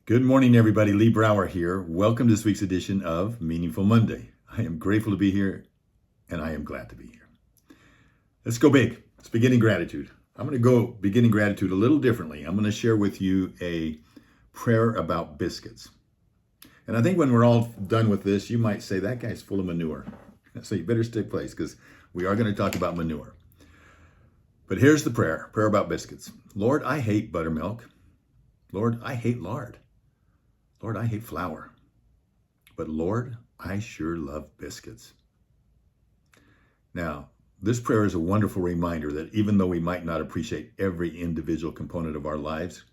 Good morning, everybody. Lee Brower here. Welcome to this week's edition of Meaningful Monday. I am grateful to be here, and I am glad to be here. Let's go big. Let's begin in gratitude. I'm going to go beginning gratitude a little differently. I'm going to share with you a prayer about biscuits. And I think when we're all done with this, you might say, that guy's full of manure. So you better stick place because we are going to talk about manure. But here's the prayer about biscuits. Lord, I hate buttermilk. Lord, I hate lard. Lord, I hate flour. But Lord, I sure love biscuits. Now, this prayer is a wonderful reminder that even though we might not appreciate every individual component of our lives,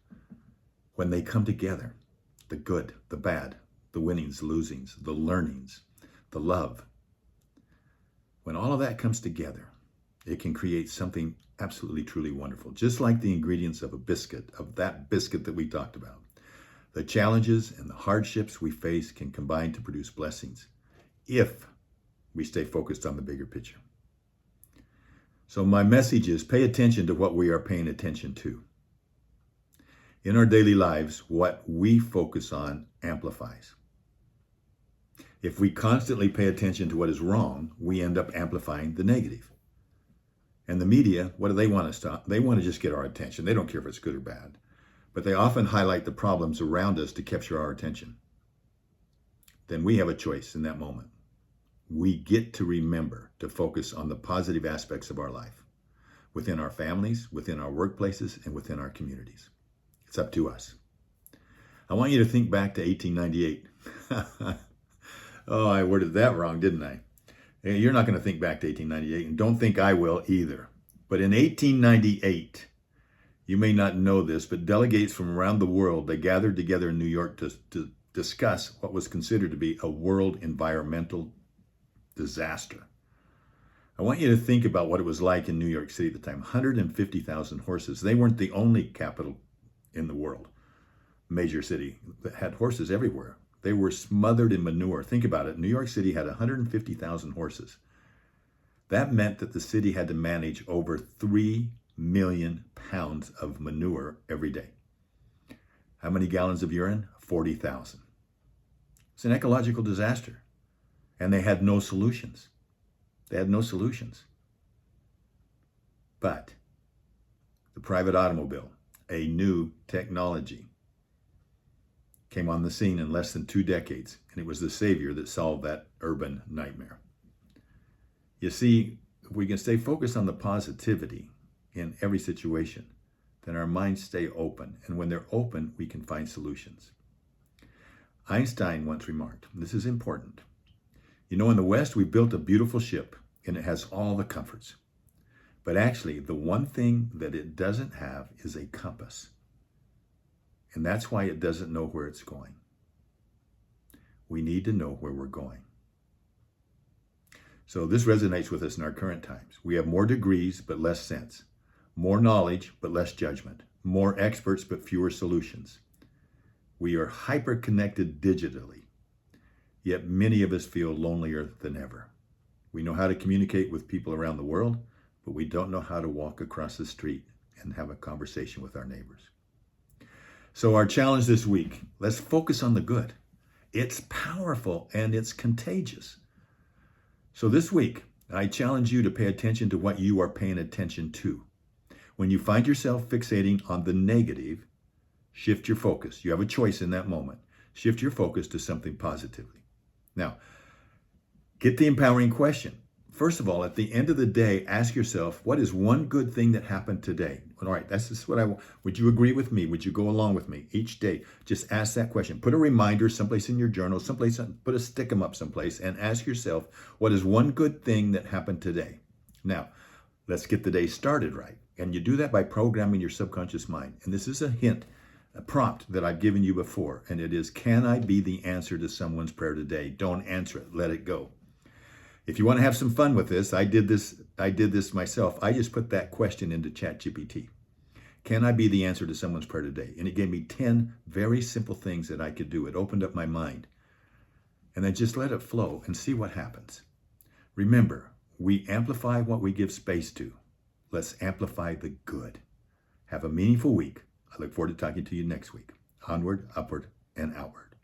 when they come together, the good, the bad, the winnings, the losings, the learnings, the love, when all of that comes together, it can create something absolutely, truly wonderful. Just like the ingredients of a biscuit, of that biscuit that we talked about. The challenges and the hardships we face can combine to produce blessings if we stay focused on the bigger picture. So my message is pay attention to what we are paying attention to. In our daily lives, what we focus on amplifies. If we constantly pay attention to what is wrong, we end up amplifying the negative. And the media, what do they want us to? They want to just get our attention. They don't care if it's good or bad. But they often highlight the problems around us to capture our attention. Then we have a choice in that moment. We get to remember to focus on the positive aspects of our life, within our families, within our workplaces, and within our communities. It's up to us. I want you to think back to 1898. Oh, I worded that wrong, didn't I? You're not going to think back to 1898, and don't think I will either. But in 1898, you may not know this, but delegates from around the world, they gathered together in New York to discuss what was considered to be a world environmental disaster. I want you to think about what it was like in New York City at the time. 150,000 horses. They weren't the only capital in the world, major city, that had horses everywhere. They were smothered in manure. Think about it. New York City had 150,000 horses. That meant that the city had to manage over 3 million pounds of manure every day. How many gallons of urine? 40,000. It's an ecological disaster. And they had no solutions. They had no solutions. But the private automobile, a new technology, came on the scene in less than 2 decades, and it was the savior that solved that urban nightmare. You see, if we can stay focused on the positivity in every situation, then our minds stay open. And when they're open, we can find solutions. Einstein once remarked, this is important. You know, in the West, we built a beautiful ship and it has all the comforts. But actually, the one thing that it doesn't have is a compass. And that's why it doesn't know where it's going. We need to know where we're going. So this resonates with us in our current times. We have more degrees, but less sense. More knowledge, but less judgment. More experts, but fewer solutions. We are hyper-connected digitally, yet many of us feel lonelier than ever. We know how to communicate with people around the world, but we don't know how to walk across the street and have a conversation with our neighbors. So our challenge this week, let's focus on the good. It's powerful and it's contagious. So this week, I challenge you to pay attention to what you are paying attention to. When you find yourself fixating on the negative, shift your focus. You have a choice in that moment. Shift your focus to something positively. Now, get the empowering question. First of all, at the end of the day, ask yourself, what is one good thing that happened today? All right, that's just what I want. Would you agree with me? Would you go along with me each day? Just ask that question. Put a reminder someplace in your journal, someplace, put a stick 'em up someplace, and ask yourself, what is one good thing that happened today? Now, let's get the day started right. And you do that by programming your subconscious mind. And this is a hint, a prompt that I've given you before. And it is, can I be the answer to someone's prayer today? Don't answer it. Let it go. If you want to have some fun with this, I did this myself. I just put that question into ChatGPT. Can I be the answer to someone's prayer today? And it gave me 10 very simple things that I could do. It opened up my mind. And then just let it flow and see what happens. Remember, we amplify what we give space to. Let's amplify the good. Have a meaningful week. I look forward to talking to you next week. Onward, upward, and outward.